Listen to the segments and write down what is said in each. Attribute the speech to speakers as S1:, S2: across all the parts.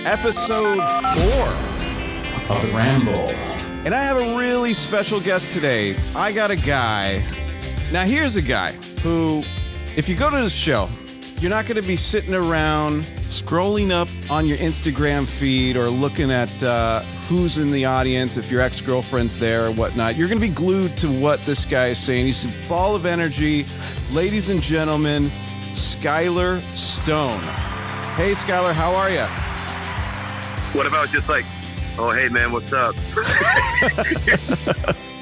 S1: episode 4 of The Ramble. And I have a really special guest today. I got a guy. Now, here's a guy who, if you go to the show, you're not going to be sitting around scrolling up on your Instagram feed or looking at who's in the audience, if your ex-girlfriend's there or whatnot. You're going to be glued to what this guy is saying. He's a ball of energy. Ladies and gentlemen, Skyler Stone. Hey, Skyler, how are you?
S2: What if I was just like, oh, hey, man, what's up?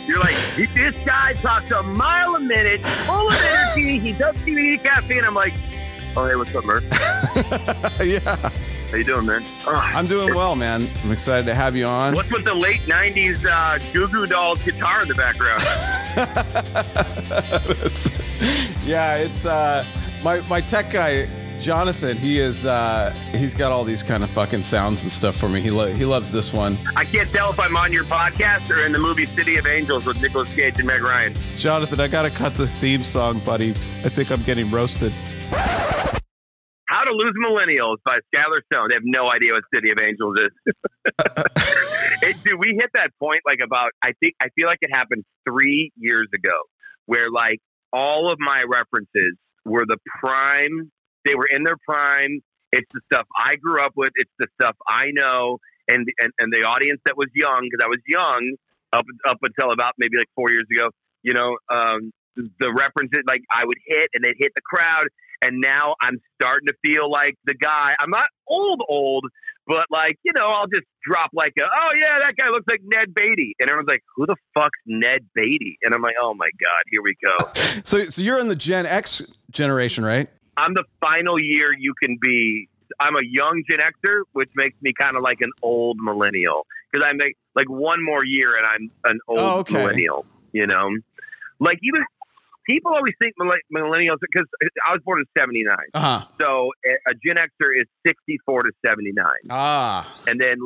S2: You're like, this guy talks a mile a minute, full of energy. He doesn't even eat caffeine. I'm like, oh, hey, what's up, Murph?
S1: Yeah.
S2: How you doing, man? Oh.
S1: I'm doing well, man. I'm excited to have you on.
S2: What's with the late 90s Goo Goo Dolls guitar in the background?
S1: Yeah, it's my tech guy, Jonathan. He's got all these kind of fucking sounds and stuff for me. He loves this one.
S2: I can't tell if I'm on your podcast or in the movie City of Angels with Nicolas Cage and Meg Ryan.
S1: Jonathan, I gotta cut the theme song, buddy. I think I'm getting roasted.
S2: How to Lose Millennials by Skyler Stone. They have no idea what City of Angels is. Dude, we hit that point like about, I feel like it happened 3 years ago where like all of my references were the prime. They were in their prime. It's the stuff I grew up with. It's the stuff I know. And the audience that was young, because I was young up until about maybe like 4 years ago, you know, the references like I would hit and they'd hit the crowd. And now I'm starting to feel like the guy. I'm not old, but like, you know, I'll just drop like oh yeah, that guy looks like Ned Beatty. And everyone's like, who the fuck's Ned Beatty? And I'm like, oh my God, here we go.
S1: So you're in the Gen X generation, right?
S2: I'm the final year you can be. I'm a young Gen Xer, which makes me kind of like an old millennial. Because I'm like one more year and I'm an old millennial, you know? Like even... People always think millennials, because I was born in 79.
S1: Uh-huh.
S2: So a Gen Xer is 64 to 79. And then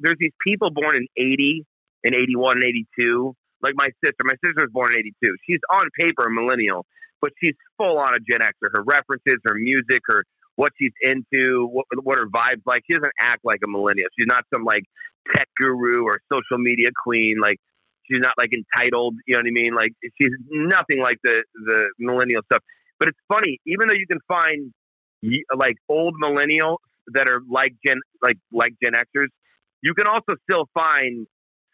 S2: there's these people born in 80 and 81 and 82. Like my sister was born in 82. She's on paper a millennial, but she's full on a Gen Xer. Her references, her music, her what she's into, what her vibe's like. She doesn't act like a millennial. She's not some like tech guru or social media queen. Like, she's not like entitled, you know what I mean? Like she's nothing like the millennial stuff. But it's funny, even though you can find like old millennials that are like Gen Xers, you can also still find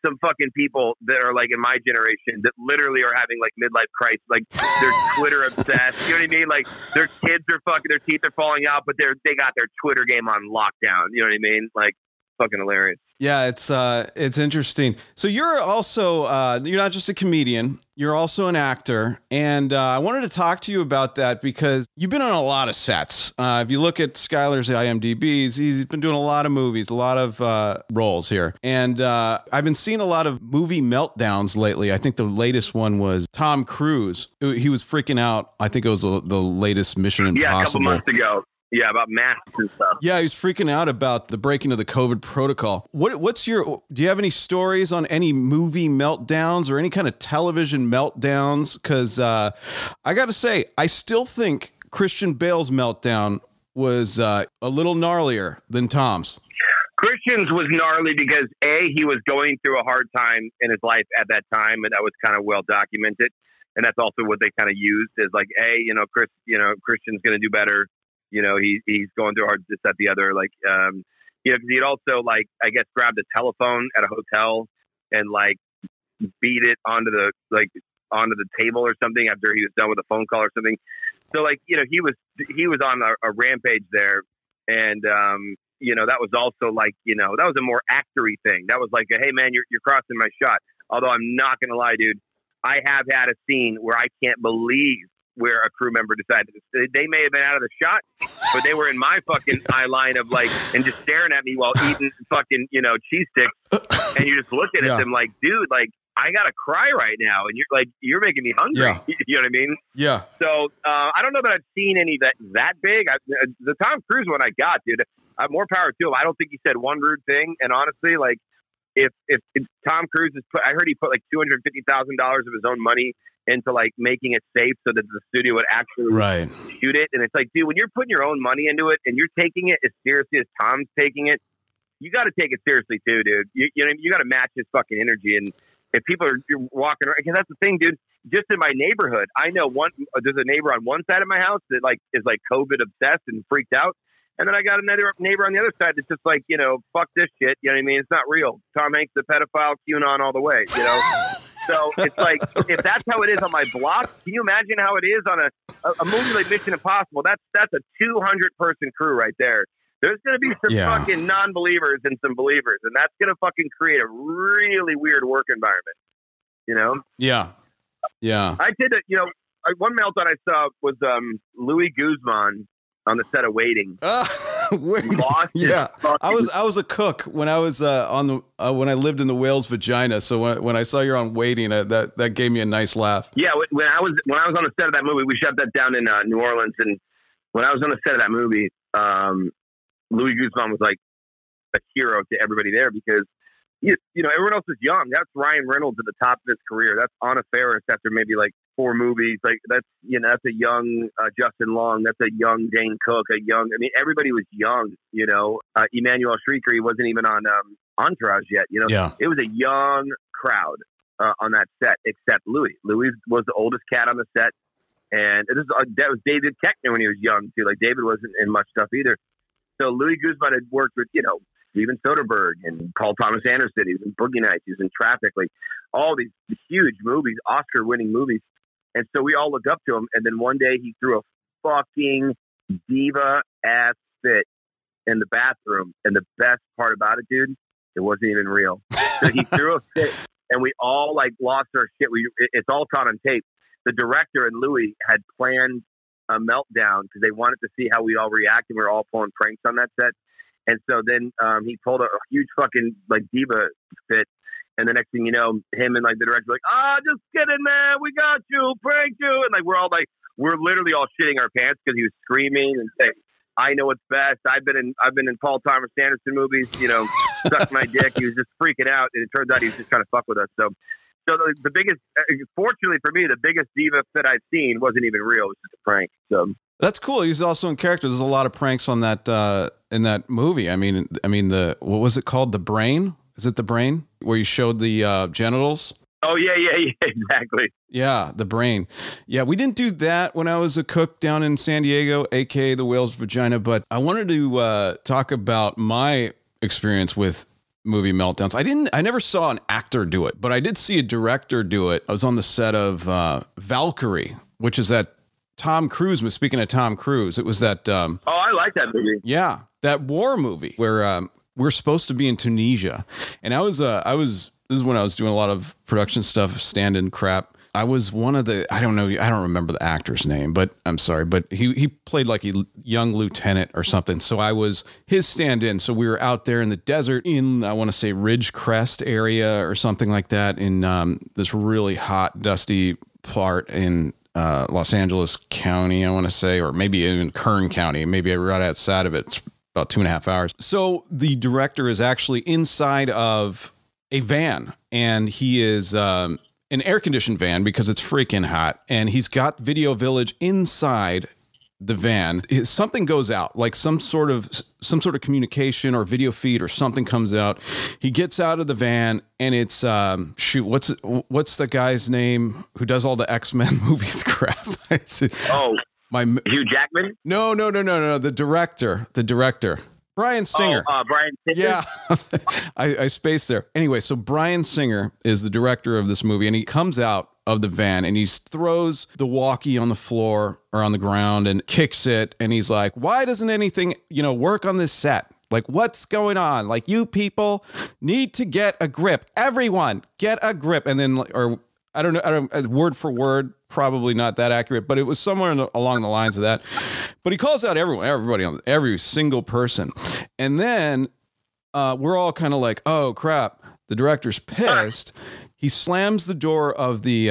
S2: some fucking people that are like in my generation that literally are having like midlife crisis. Like they're Twitter obsessed. You know what I mean? Like their kids are fucking, their teeth are falling out, but they got their Twitter game on lockdown. You know what I mean? Like fucking hilarious.
S1: Yeah, it's interesting. So you're also you're not just a comedian, you're also an actor, and I wanted to talk to you about that because you've been on a lot of sets. If you look at Skyler's IMDb's, he's been doing a lot of movies, a lot of roles here, and I've been seeing a lot of movie meltdowns lately. I think the latest one was Tom Cruise. He was freaking out. I think it was the latest Mission Impossible.
S2: Yeah, a couple months ago. Yeah, about masks and stuff.
S1: Yeah, he was freaking out about the breaking of the COVID protocol. Do you have any stories on any movie meltdowns or any kind of television meltdowns? Because I got to say, I still think Christian Bale's meltdown was a little gnarlier than Tom's.
S2: Christian's was gnarly because he was going through a hard time in his life at that time, and that was kind of well documented. And that's also what they kind of used is like, Christian's going to do better. You know, he's going through hard this, that, the other. Like, because he'd also like, I guess, grabbed a telephone at a hotel and like beat it onto the table or something after he was done with a phone call or something. So like, you know, he was on a rampage there, and that was also like, you know, that was a more actory thing. That was like, hey man, you're crossing my shot. Although I'm not gonna lie, dude, I have had a scene where I can't believe where a crew member decided they may have been out of the shot, but they were in my fucking eye line of like, and just staring at me while eating fucking, you know, cheese sticks. And you're just looking at them like, dude, like I gotta cry right now. And you're making me hungry.
S1: Yeah.
S2: You know what I mean?
S1: Yeah.
S2: So, I don't know that I've seen any that big. The Tom Cruise one I got, dude, more power to him. I don't think he said one rude thing. And honestly, like, if Tom Cruise I heard he put like $250,000 of his own money into like making it safe so that the studio would actually shoot it. And it's like, dude, when you're putting your own money into it and you're taking it as seriously as Tom's taking it, you got to take it seriously too, dude. You know, you got to match his fucking energy. And if people are walking around, because that's the thing, dude. Just in my neighborhood, I know there's a neighbor on one side of my house that like is like COVID obsessed and freaked out. And then I got another neighbor on the other side that's just like, you know, fuck this shit. You know what I mean? It's not real. Tom Hanks, the pedophile, QAnon all the way, you know? So it's like, if that's how it is on my block, can you imagine how it is on a movie like Mission Impossible? That's a 200-person crew right there. There's going to be some fucking non-believers and some believers, and that's going to fucking create a really weird work environment, you know?
S1: Yeah. Yeah.
S2: I did it, you know, one meltdown I saw was Louis Guzman on the set of Waiting.
S1: Yeah, I was a cook when I was when I lived in the whale's vagina. So when I saw you're on Waiting, that gave me a nice laugh.
S2: Yeah, when I was on the set of that movie, we shot that down in New Orleans, and when I was on the set of that movie, Louis Guzman was like a hero to everybody there because you know everyone else is young. That's Ryan Reynolds at the top of his career. That's Anna Faris after maybe like 4 movies. Like that's a young Justin Long. That's a young Dane Cook. I mean, everybody was young. You know, Emmanuel Shrieker, he wasn't even on Entourage yet. You know, It was a young crowd on that set, except Louis. Louis was the oldest cat on the set, and that was David Koechner when he was young too. Like David wasn't in much stuff either. So Louis Guzman had worked with Steven Soderbergh and Paul Thomas Anderson. He was in Boogie Nights. He was in Traffic. Like all these huge movies, Oscar-winning movies. And so we all looked up to him. And then one day he threw a fucking diva-ass fit in the bathroom. And the best part about it, dude, it wasn't even real. So he threw a fit, and we all like lost our shit. It's all caught on tape. The director and Louis had planned a meltdown because they wanted to see how we all react, and we were all pulling pranks on that set. And so then he pulled a huge fucking like diva fit. And the next thing you know, him and like the director were like, just kidding, man. We got you, pranked you. And like, we're literally all shitting our pants because he was screaming and saying, I know what's best. I've been in Paul Thomas Anderson movies, you know, suck my dick. He was just freaking out. And it turns out he was just trying to fuck with us. So the biggest, fortunately for me, the biggest diva fit I've seen wasn't even real. It was just a prank. So
S1: that's cool. He's also in character. There's a lot of pranks on that, in that movie. I mean, what was it called? The Brain? Is it The Brain where you showed the genitals?
S2: Oh yeah, exactly.
S1: Yeah, The Brain. Yeah, we didn't do that when I was a cook down in San Diego, aka the whale's vagina. But I wanted to talk about my experience with movie meltdowns. I never saw an actor do it, but I did see a director do it. I was on the set of Valkyrie, which is that Tom Cruise. Speaking of Tom Cruise, it was that.
S2: I like that movie.
S1: Yeah, that war movie where we're supposed to be in Tunisia, and I was. This is when I was doing a lot of production stuff, stand-in crap. I was one of the, I don't remember the actor's name, but I'm sorry, but he played like a young lieutenant or something. So I was his stand-in. So we were out there in the desert in, I want to say Ridgecrest area or something like that in this really hot, dusty part in Los Angeles County, I want to say, or maybe even Kern County, maybe right outside of it. It's about 2.5 hours. So the director is actually inside of a van, and he is an air-conditioned van because it's freaking hot, and he's got Video Village inside the van. Something goes out, like some sort of communication or video feed or something comes out. He gets out of the van, and it's what's the guy's name who does all the X-Men movies? Crap. Hugh Jackman? No. The director. Bryan Singer.
S2: Bryan Singer?
S1: Yeah. I spaced there. Anyway, so Bryan Singer is the director of this movie, and he comes out of the van and he throws the walkie on the floor or on the ground and kicks it. And he's like, why doesn't anything, work on this set? Like, what's going on? Like, you people need to get a grip. Everyone get a grip. And then, or I don't know, word for word, probably not that accurate, but it was somewhere along the lines of that. But he calls out everybody, every single person. And then we're all kind of like, oh, crap, the director's pissed. He slams the door of the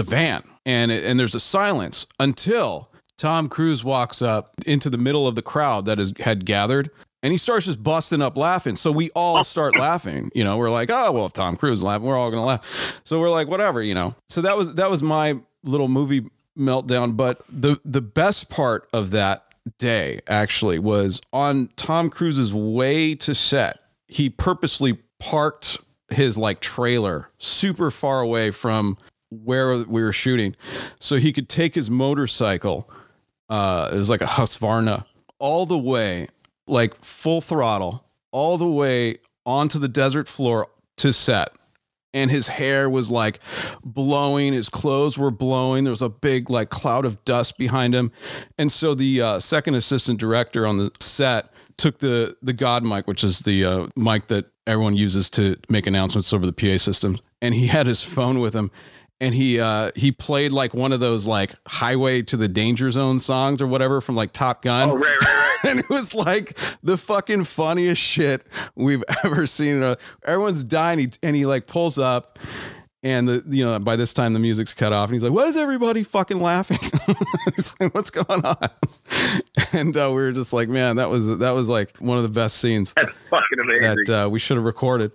S1: van, and there's a silence until Tom Cruise walks up into the middle of the crowd that had gathered. And he starts just busting up laughing. So we all start laughing, you know, we're like, oh, well, if Tom Cruise is laughing, we're all going to laugh. So we're like, whatever, you know. So that was my little movie meltdown. But the best part of that day actually was on Tom Cruise's way to set. He purposely parked his like trailer super far away from where we were shooting so he could take his motorcycle. It was like a Husqvarna all the way, like full throttle, all the way onto the desert floor to set. And his hair was like blowing. His clothes were blowing. There was a big like cloud of dust behind him. And so the second assistant director on the set took the God mic, which is the mic that everyone uses to make announcements over the PA system. And he had his phone with him. And he played like one of those like Highway to the Danger Zone songs or whatever from like Top Gun.
S2: Oh, right.
S1: And it was like the fucking funniest shit we've ever seen. Everyone's dying. And he like pulls up and by this time the music's cut off and he's like, why is everybody fucking laughing? He's like, what's going on? And we were just like, man, that was like one of the best scenes.
S2: That's fucking amazing.
S1: That we should have recorded.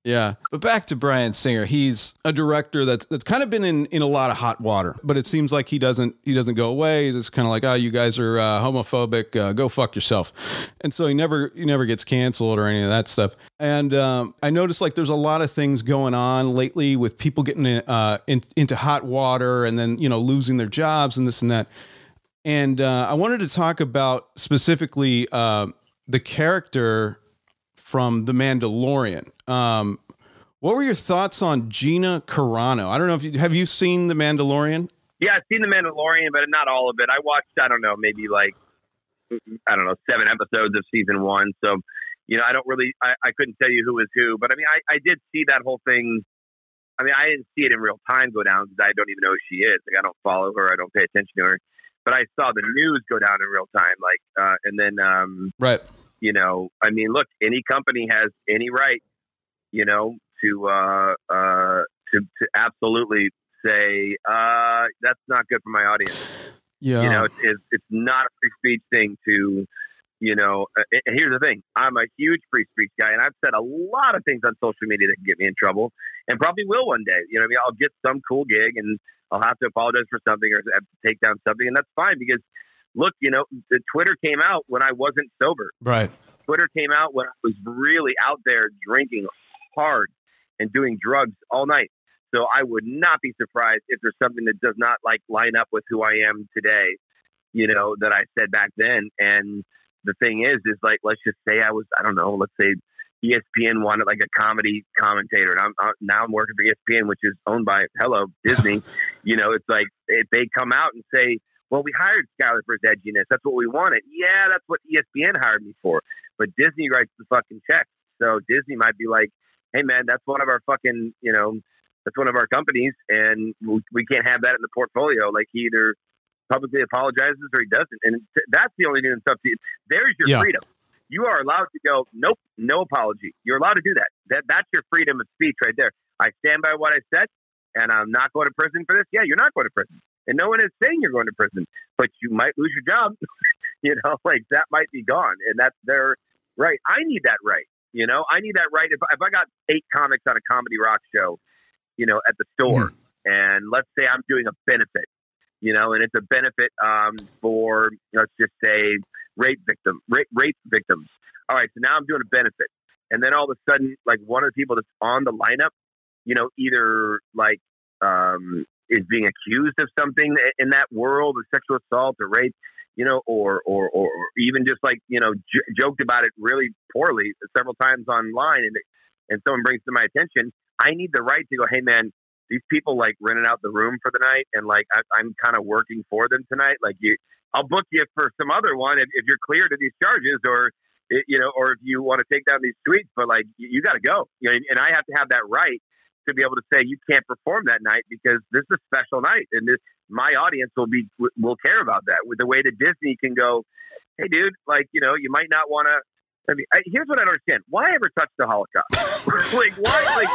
S1: Yeah. But back to Bryan Singer. He's a director that's kind of been in a lot of hot water, but it seems like he doesn't go away. He's just kind of like, oh, you guys are homophobic. Go fuck yourself. And so he never gets canceled or any of that stuff. And I noticed like there's a lot of things going on lately with people getting into hot water and then, losing their jobs and this and that. And I wanted to talk about specifically the character from The Mandalorian. What were your thoughts on Gina Carano? I don't know if have you seen The Mandalorian?
S2: Yeah, I've seen The Mandalorian, but not all of it. I watched, maybe 7 episodes of season 1. So, I don't really, I couldn't tell you who was who, but I mean, I did see that whole thing. I mean, I didn't see it in real time go down because I don't even know who she is. Like, I don't follow her. I don't pay attention to her, but I saw the news go down in real time. Like, and then,
S1: right.
S2: I mean, look, any company has any right, to absolutely say, that's not good for my audience.
S1: Yeah.
S2: It's not a free speech thing to, and here's the thing. I'm a huge free speech guy, and I've said a lot of things on social media that can get me in trouble and probably will one day. I'll get some cool gig and I'll have to apologize for something or have to take down something. And that's fine because, look, the Twitter came out when I wasn't sober.
S1: Right. Twitter
S2: came out when I was really out there drinking hard and doing drugs all night. So I would not be surprised if there's something that does not line up with who I am today, that I said back then. And the thing is like, let's just say let's say ESPN wanted like a comedy commentator. And I'm working for ESPN, which is owned by Disney. It's like if they come out and say, well, we hired Skyler for his edginess. That's what we wanted. Yeah, that's what ESPN hired me for. But Disney writes the fucking check. So Disney might be like, hey, man, that's one of our fucking, that's one of our companies. And we can't have that in the portfolio. Like, he either publicly apologizes or he doesn't. And that's the only new stuff. There's your freedom. You are allowed to go, nope, no apology. You're allowed to do that. That's your freedom of speech right there. I stand by what I said, and I'm not going to prison for this. Yeah, you're not going to prison. And no one is saying you're going to prison, but you might lose your job. That might be gone. And that's their right. I need that right. I need that right. If I got 8 comics on a comedy rock show, at the store, and let's say I'm doing a benefit, and it's a benefit for, let's just say, rape victims. All right. So now I'm doing a benefit. And then all of a sudden, like, one of the people that's on the lineup, either is being accused of something in that world of sexual assault or rape, or even just joked about it really poorly several times online, and someone brings it to my attention. I need the right to go, hey man, these people rented out the room for the night, and I'm kind of working for them tonight. I'll book you for some other one if you're clear to these charges, or if you want to take down these tweets, but you got to go. And I have to have that right to be able to say you can't perform that night because this is a special night, and my audience will care about that. With the way that Disney can go, hey, dude, you might not want to. I mean, here's what I don't understand: why ever touch the Holocaust? Why?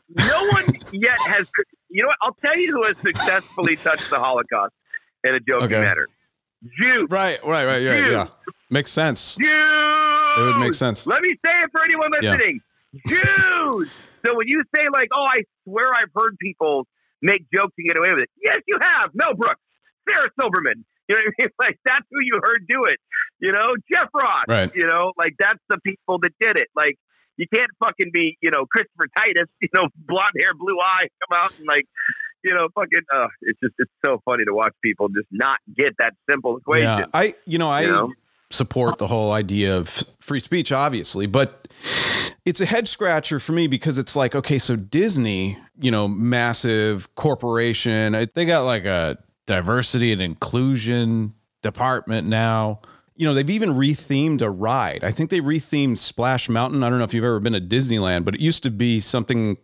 S2: No one yet has. You know what? I'll tell you who has successfully touched the Holocaust in a joking manner. Jews.
S1: Right. Yeah. Makes sense.
S2: Dude!
S1: It would make sense.
S2: Let me say it for anyone listening. Yeah. Dude! So when you say like, oh, I swear I've heard people make jokes and get away with it. Yes, you have. Mel Brooks, Sarah Silverman. You know what I mean? Like, that's who you heard do it. You know, Jeff Ross. Right. You know, like, that's the people that did it. Like, you can't fucking be, you know, Christopher Titus, you know, blonde hair, blue eye, come out and like, you know, fucking, it's so funny to watch people just not get that simple equation.
S1: Yeah, I support the whole idea of free speech, obviously, but it's a head scratcher for me because it's like, okay, so Disney, you know, massive corporation, they got like a diversity and inclusion department now. You know, they've even rethemed a ride. I think they rethemed Splash Mountain. I don't know if you've ever been to Disneyland, but it used to be something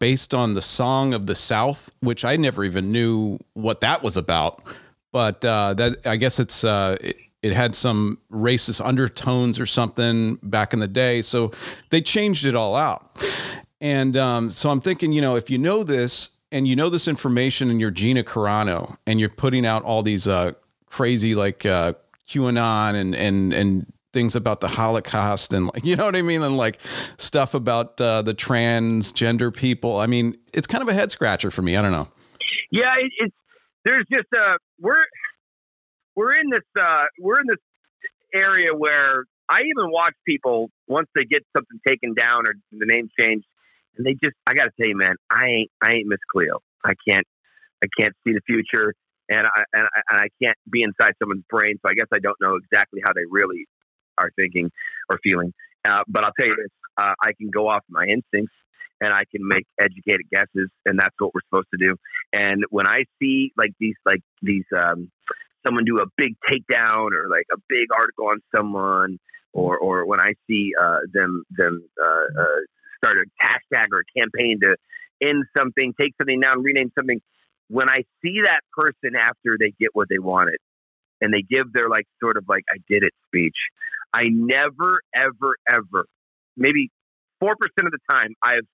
S1: based on the Song of the South, which I never even knew what that was about. But that, I guess it had some racist undertones or something back in the day. So they changed it all out. And so I'm thinking, you know, if you know this and you know this information and you're Gina Carano and you're putting out all these crazy like QAnon and things about the Holocaust and like, you know what I mean? And like stuff about the transgender people. I mean, it's kind of a head scratcher for me. I don't know.
S2: Yeah. There's just, we're in this area where I even watch people once they get something taken down or the name changed, and I got to tell you, man, I ain't Miss Cleo. I can't see the future, and I can't be inside someone's brain. So I guess I don't know exactly how they really are thinking or feeling. But I'll tell you this: I can go off my instincts, and I can make educated guesses, and that's what we're supposed to do. And when I see these someone do a big takedown or like a big article on someone, or when I see them start a hashtag or a campaign to end something, take something down, rename something. When I see that person after they get what they wanted and they give their like sort of like I did it speech, I never, ever, ever, maybe 4% of the time I've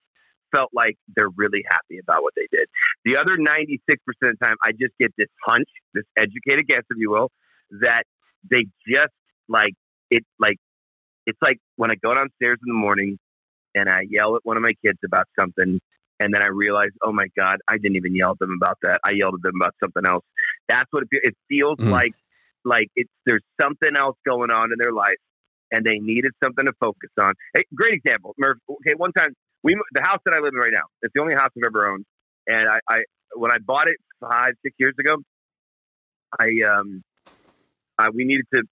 S2: felt like they're really happy about what they did. The other 96% of the time, I just get this hunch, this educated guess, if you will, that they just like it. Like it's like when I go downstairs in the morning and I yell at one of my kids about something, and then I realize, oh my God, I didn't even yell at them about that. I yelled at them about something else. That's what it feels like there's something else going on in their life, and they needed something to focus on. Hey, great example, Murph. Okay, one time. The house that I live in right now, it's the only house I've ever owned. And I when I bought it 5-6 years ago, we needed to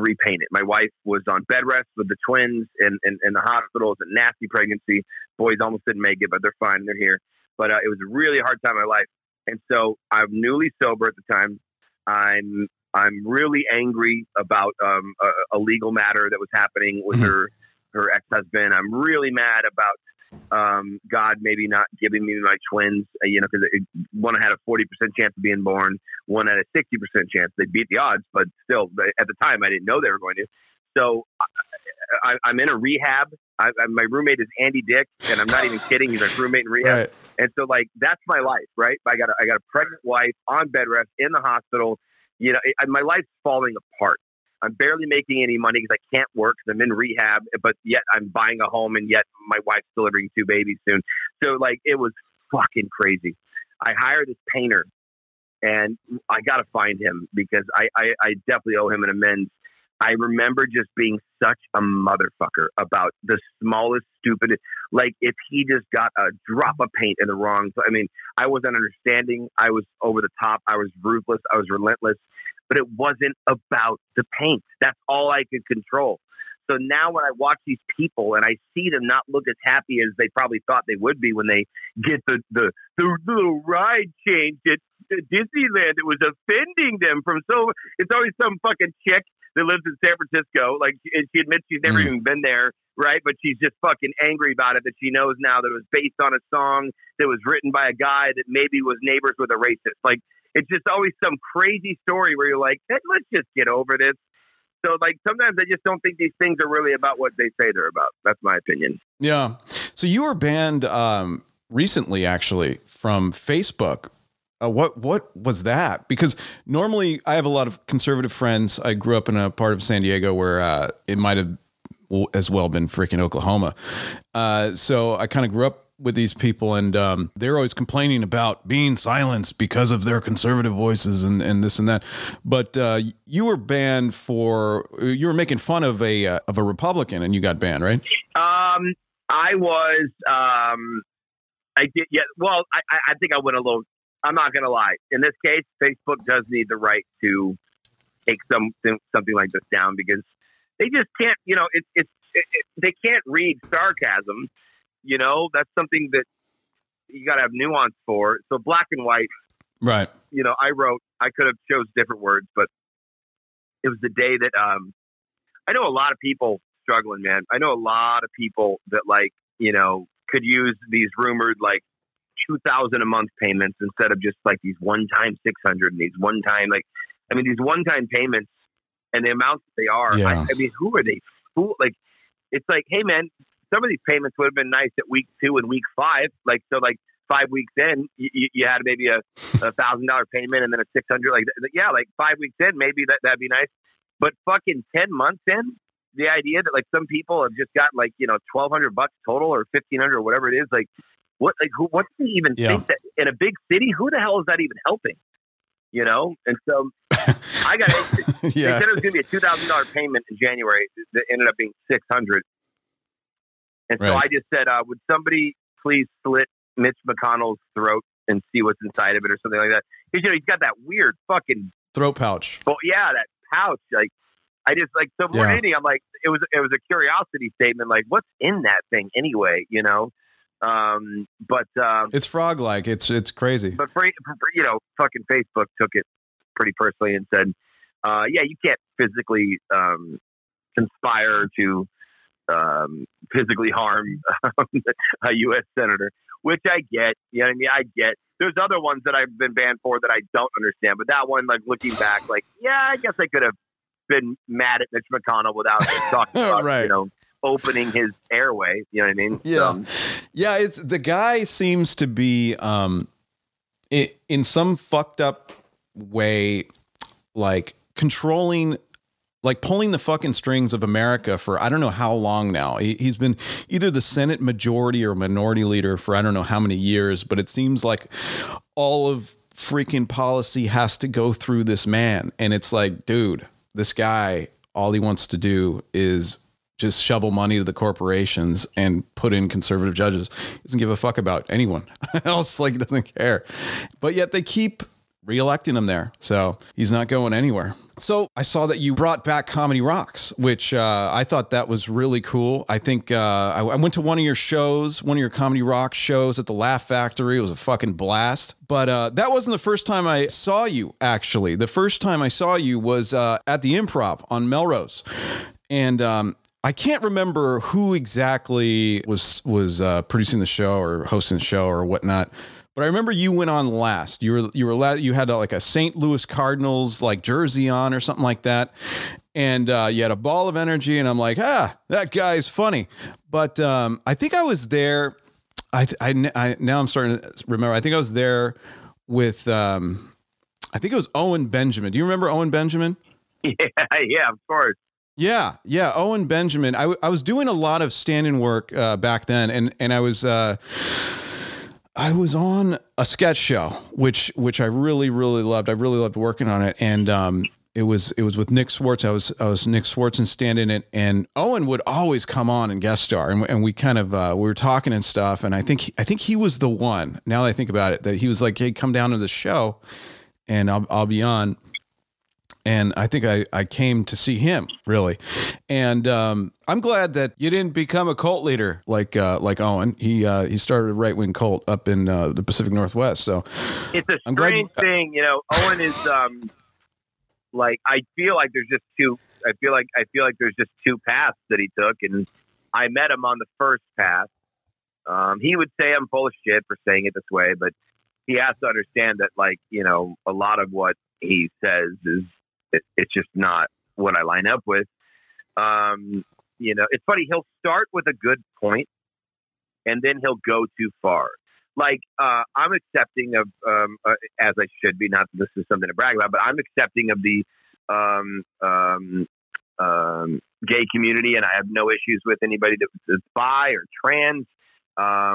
S2: repaint it. My wife was on bed rest with the twins in the hospital. It was a nasty pregnancy. Boys almost didn't make it, but they're fine. They're here. But it was a really hard time in my life. And so I'm newly sober at the time. I'm really angry about a legal matter that was happening with her ex-husband. I'm really mad about God maybe not giving me my twins, because one had a 40% chance of being born, one had a 60% chance. They beat the odds, but still, at the time, I didn't know they were going to. So I'm in a rehab. My roommate is Andy Dick, and I'm not even kidding. He's my roommate in rehab. Right. And so, like, that's my life, right? I got a pregnant wife on bed rest in the hospital. My life's falling apart. I'm barely making any money because I can't work because I'm in rehab, but yet I'm buying a home, and yet my wife's delivering 2 babies soon. So like, it was fucking crazy. I hired this painter, and I got to find him because I definitely owe him an amends. I remember just being such a motherfucker about the smallest, stupidest, like if he just got a drop of paint in the wrong. I mean, I wasn't understanding. I was over the top. I was ruthless. I was relentless. But it wasn't about the paint. That's all I could control. So now when I watch these people and I see them not look as happy as they probably thought they would be when they get the little ride changed at Disneyland, it was offending them it's always some fucking chick that lives in San Francisco. Like, and she admits she's never even been there, right? But she's just fucking angry about it, that she knows now that it was based on a song that was written by a guy that maybe was neighbors with a racist. Like, it's just always some crazy story where you're like, hey, let's just get over this. So, like, sometimes I just don't think these things are really about what they say they're about. That's my opinion.
S1: Yeah. So you were banned recently, actually, from Facebook What was that? Because normally I have a lot of conservative friends. I grew up in a part of San Diego where it might have as well been freaking Oklahoma. So I kind of grew up with these people, and they're always complaining about being silenced because of their conservative voices and this and that. But you were banned you were making fun of a Republican, and you got banned, right?
S2: I was, I did. Yeah. Well, I think I went a little, I'm not going to lie. In this case, Facebook does need the right to take something like this down, because they just can't, they can't read sarcasm. That's something that you got to have nuance for. So black and white,
S1: right.
S2: I could have chose different words, but it was the day that, I know a lot of people struggling, man. I know a lot of people that could use these rumored $2,000 a month payments instead of just these one-time 600 and these one-time, these one-time payments and the amounts that they are.
S1: Yeah.
S2: Who are they? It's hey man, some of these payments would have been nice at week 2 and week 5. 5 weeks in, you had maybe a $1,000 payment and then a 600. 5 weeks in, maybe that'd be nice. But fucking 10 months in, the idea that some people have just got $1,200 total or $1,500 or whatever it is. What do you even think that in a big city? Who the hell is that even helping? And so I got they said it was going to be a $2,000 payment in January that ended up being $600. And so I just said, would somebody please slit Mitch McConnell's throat and see what's inside of it or something like that? Because, he's got that weird fucking
S1: throat pouch.
S2: Well, yeah, that pouch. I just so more than anything, I'm it was a curiosity statement. What's in that thing anyway? But
S1: it's frog-like. It's crazy.
S2: But for fucking Facebook took it pretty personally and said, you can't physically conspire to physically harm a U.S. senator, which I get. You know what I mean? I get. There's other ones that I've been banned for that I don't understand, but that one, looking back, I guess I could have been mad at Mitch McConnell without talking about,
S1: right.
S2: Opening his airway. You know what I mean?
S1: Yeah. Yeah. It's the guy seems to be, in some fucked up way, controlling, pulling the fucking strings of America for I don't know how long now. He's been either the Senate majority or minority leader for I don't know how many years, but it seems like all of freaking policy has to go through this man. And it's dude, this guy, all he wants to do is just shovel money to the corporations and put in conservative judges. He doesn't give a fuck about anyone else. He doesn't care, but yet they keep reelecting him there. So he's not going anywhere. So I saw that you brought back Comedy Rocks, which I thought that was really cool. I think I went to one of your shows, one of your Comedy Rock shows at the Laugh Factory. It was a fucking blast. But that wasn't the first time I saw you, actually. The first time I saw you was at the Improv on Melrose. And I can't remember who exactly was producing the show or hosting the show or whatnot. But I remember you went on last. You had a St. Louis Cardinals jersey on or something like that, and you had a ball of energy. And I'm that guy's funny. But I think I was there. I now I'm starting to remember. I think I was there with I think it was Owen Benjamin. Do you remember Owen Benjamin?
S2: Yeah, of course.
S1: Yeah, Owen Benjamin. I was doing a lot of stand-in work back then, and I was on a sketch show, which I really, really loved. I really loved working on it. And it was with Nick Swartz. I was Nick Swartz and stand-in it. And Owen would always come on and guest star. And we kind of we were talking and stuff. And I think he was the one, now that I think about it, that he was hey, come down to the show and I'll be on. And I think I came to see him, really. And I'm glad that you didn't become a cult leader like Owen. He started a right-wing cult up in the Pacific Northwest. So
S2: it's a strange thing, Owen is I feel like there's just two. I feel like there's just two paths that he took, and I met him on the first path. He would say I'm full of shit for saying it this way, but he has to understand that a lot of what he says is. It's just not what I line up with. It's funny. He'll start with a good point and then he'll go too far. like, I'm accepting of, as I should be, not that this is something to brag about, but I'm accepting of the, gay community, and I have no issues with anybody that's bi or trans. I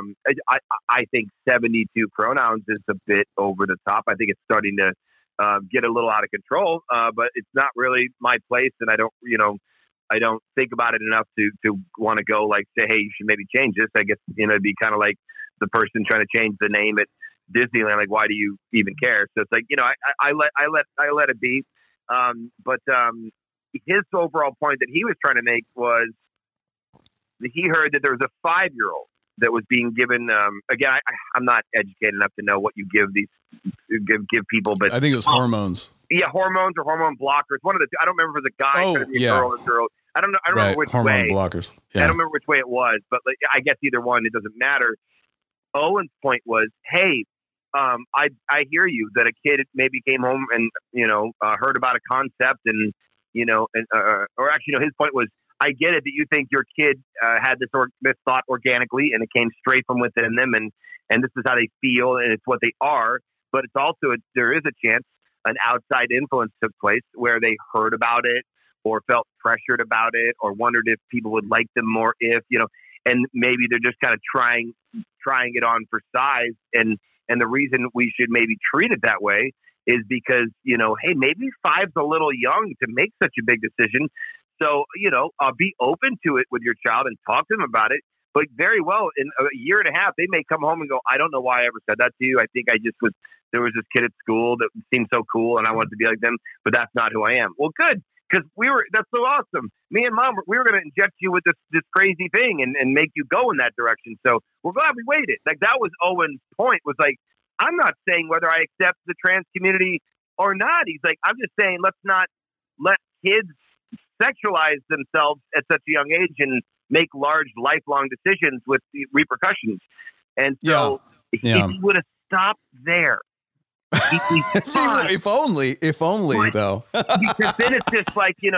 S2: think 72 pronouns is a bit over the top. I think it's starting to get a little out of control, but it's not really my place, and I don't think about it enough to want to go like say, hey, you should maybe change this. I guess, it'd be kind of like the person trying to change the name at Disneyland. Like, why do you even care? So it's like, I let it be. But his overall point that he was trying to make was that he heard that there was a 5-year-old that was being given. Again, I'm not educated enough to know what you give people, but
S1: I think it was hormones.
S2: Yeah, hormones or hormone blockers. One of the two. I don't remember if it was a guy,
S1: Oh,
S2: could it be a
S1: yeah.
S2: girl or a girl. I don't know. I don't remember which
S1: hormone
S2: way.
S1: blockers.
S2: I
S1: Yeah.
S2: don't remember which way it was, but like, I guess either one. It doesn't matter. Owen's point was, hey, I hear you that a kid maybe came home and heard about a concept and or actually no. His point was, I get it that you think your kid had this thought organically and it came straight from within them and this is how they feel and it's what they are. But it's also there is a chance an outside influence took place where they heard about it or felt pressured about it or wondered if people would like them more and maybe they're just kind of trying it on for size. And the reason we should maybe treat it that way is because, hey, maybe 5's a little young to make such a big decision. So, be open to it with your child and talk to them about it. But very well, in a year and a half, they may come home and go, I don't know why I ever said that to you. I think there was this kid at school that seemed so cool and I wanted to be like them, but that's not who I am. Well, good. Because that's so awesome. Me and Mom, we were going to inject you with this crazy thing and make you go in that direction. So we're glad we waited. Like, that was Owen's point, was like, I'm not saying whether I accept the trans community or not. He's like, I'm just saying, let's not let kids sexualize themselves at such a young age and make large lifelong decisions with the repercussions. And so if he would have stopped there,
S1: if only though.
S2: Because then it's just like, you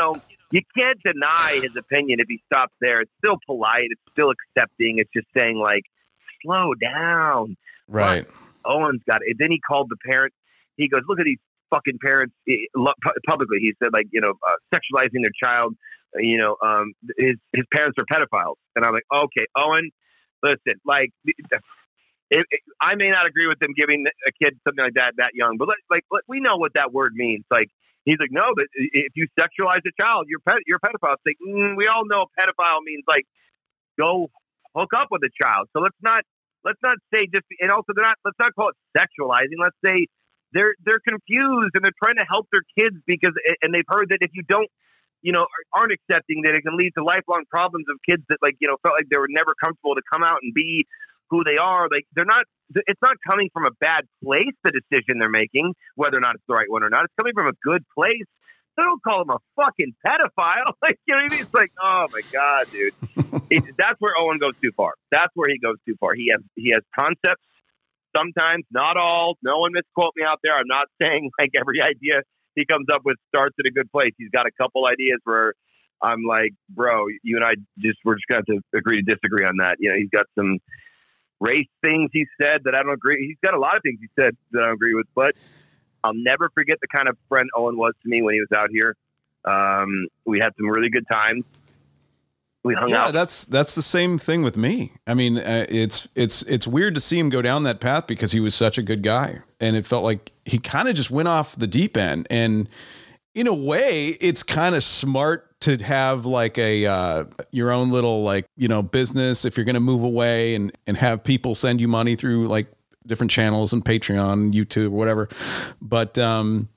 S2: can't deny his opinion if he stops there. It's still polite. It's still accepting. It's just saying, like, slow down.
S1: Right.
S2: But Owen's got it. Then he called the parent. He goes, look at these fucking parents publicly. He said, like, sexualizing their child. His parents are pedophiles. And I'm like, okay, Owen, listen, like, I may not agree with them giving a kid something like that young, but we know what that word means. Like, he's like, no, but if you sexualize a child, you're a pedophile. It's like, we all know pedophile means, like, go hook up with a child. So let's not say and also let's not call it sexualizing. Let's say they're confused and they're trying to help their kids and they've heard that if you don't, aren't accepting, that it can lead to lifelong problems of kids that felt like they were never comfortable to come out and be who they are. Like, it's not coming from a bad place, the decision they're making, whether or not it's the right one or not. It's coming from a good place. So don't call him a fucking pedophile. Like, you know what I mean? It's like, oh my God, dude. That's where Owen goes too far. That's where he goes too far. He has concepts, sometimes, not all. No one misquote me out there. I'm not saying like every idea he comes up with starts at a good place. He's got a couple ideas where I'm like, bro, you and we're just going to have to agree to disagree on that. He's got some race things he said that I don't agree. He's got a lot of things he said that I don't agree with, but I'll never forget the kind of friend Owen was to me when he was out here. We had some really good times. We hung out.
S1: That's the same thing with me. I mean, it's weird to see him go down that path because he was such a good guy, and it felt like he kind of just went off the deep end. And in a way, it's kind of smart to have like your own little business if you're going to move away and have people send you money through like different channels and Patreon, YouTube, or whatever. But some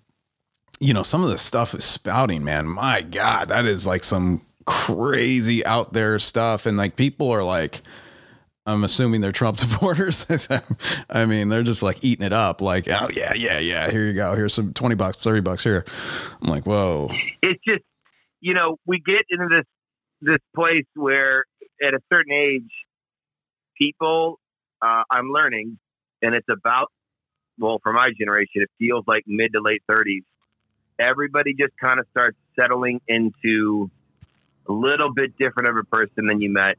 S1: of the stuff is spouting, man. My God, that is like some crazy out there stuff. And like, people are like, I'm assuming they're Trump supporters. I mean, they're just like eating it up. Like, oh yeah. Here you go. Here's some $20, $30 here. I'm like, whoa.
S2: It's just, we get into this place where at a certain age, people, I'm learning, and it's about, well, for my generation, it feels like mid to late 30s. Everybody just kind of starts settling into a little bit different of a person than you met,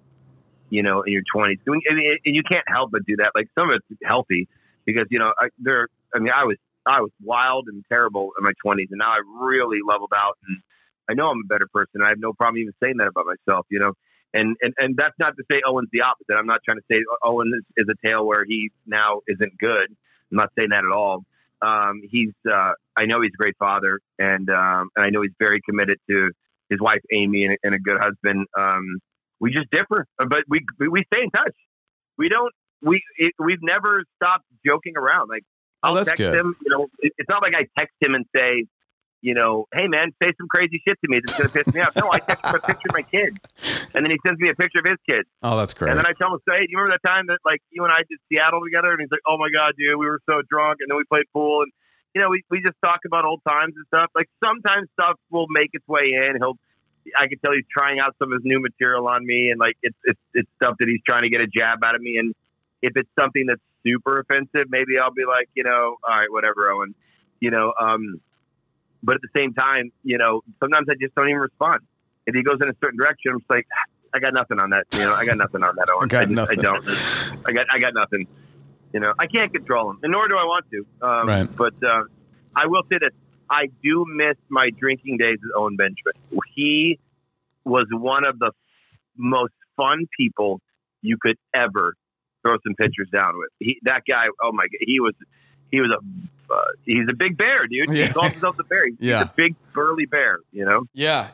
S2: in your 20s. And you can't help but do that. Like, some of it's healthy because, I was wild and terrible in my 20s, and now I've really leveled out, and I know I'm a better person. I have no problem even saying that about myself, And that's not to say Owen's the opposite. I'm not trying to say Owen is a tale where he now isn't good. I'm not saying that at all. I know he's a great father, and I know he's very committed to his wife Amy and a good husband. We just differ, but we stay in touch. We've never stopped joking around. Like, I'll text him. It's not like I text him and say, hey man, say some crazy shit to me that's gonna piss me off. No, I text him a picture of my kids, and then he sends me a picture of his kids.
S1: Oh, that's great.
S2: And then I tell him, hey, do you remember that time that like you and I did Seattle together? And he's like, oh my god, dude, we were so drunk, and then we played pool, and we just talk about old times and stuff. Like, sometimes stuff will make its way in. I can tell he's trying out some of his new material on me, and like it's stuff that he's trying to get a jab out of me. And if it's something that's super offensive, maybe I'll be like, all right, whatever, Owen, But at the same time, sometimes I just don't even respond. If he goes in a certain direction, I'm just like, I got nothing on that. I got nothing on that, Owen. I don't. I got nothing. I can't control him, and nor do I want to.
S1: Right.
S2: But I will say that I do miss my drinking days with Owen Benjamin. He was one of the most fun people you could ever throw some pictures down with. That guy, oh my God, he's a big bear, dude.
S1: Yeah.
S2: He calls himself the bear. He's a big burly bear,
S1: Yeah.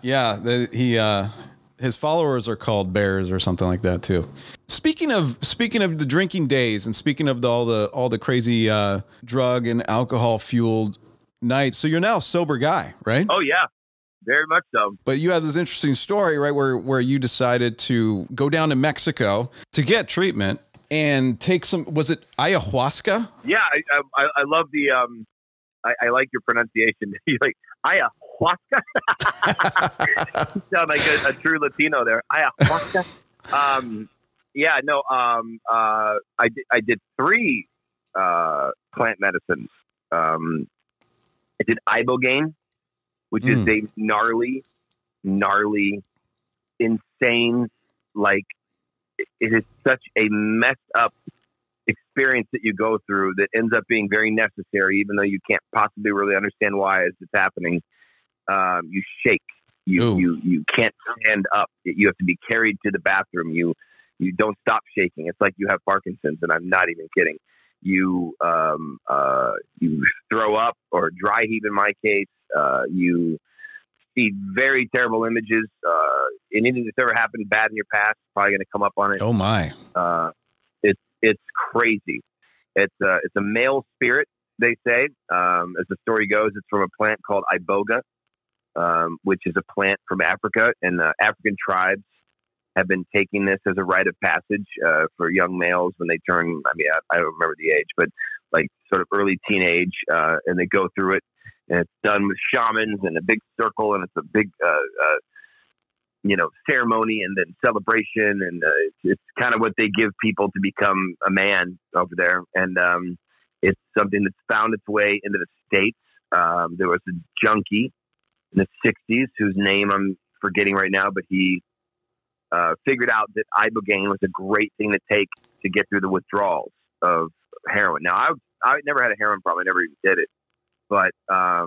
S1: His followers are called bears or something like that too. Speaking of the drinking days, and speaking of all the crazy drug and alcohol fueled nights, so you're now a sober guy, right?
S2: Oh yeah, very much so.
S1: But you have this interesting story, right, where you decided to go down to Mexico to get treatment and take some, was it ayahuasca?
S2: Yeah, I love the I like your pronunciation. You're like, ayahuasca. You sound like a true Latino there. Ayahuasca. I did 3 plant medicines. I did ibogaine, which is a gnarly, insane, like, it is such a messed up experience that you go through that ends up being very necessary, even though you can't possibly really understand why as it's happening. You shake. You can't stand up. You have to be carried to the bathroom. You don't stop shaking. It's like you have Parkinson's, and I'm not even kidding. You throw up or dry heave in my case. You see very terrible images. Anything that's ever happened bad in your past is probably going to come up on it.
S1: Oh my!
S2: It's crazy. It's a male spirit, they say. As the story goes, it's from a plant called iboga, which is a plant from Africa, and African tribes have been taking this as a rite of passage for young males when they turn, I don't remember the age, but like sort of early teenage, and they go through it, and it's done with shamans and a big circle, and it's a big, ceremony and then celebration, and it's kind of what they give people to become a man over there, and it's something that's found its way into the States. There was a junkie in the 60s whose name I'm forgetting right now, but he figured out that ibogaine was a great thing to take to get through the withdrawals of heroin. Now, I never had a heroin problem. I never even did it. But I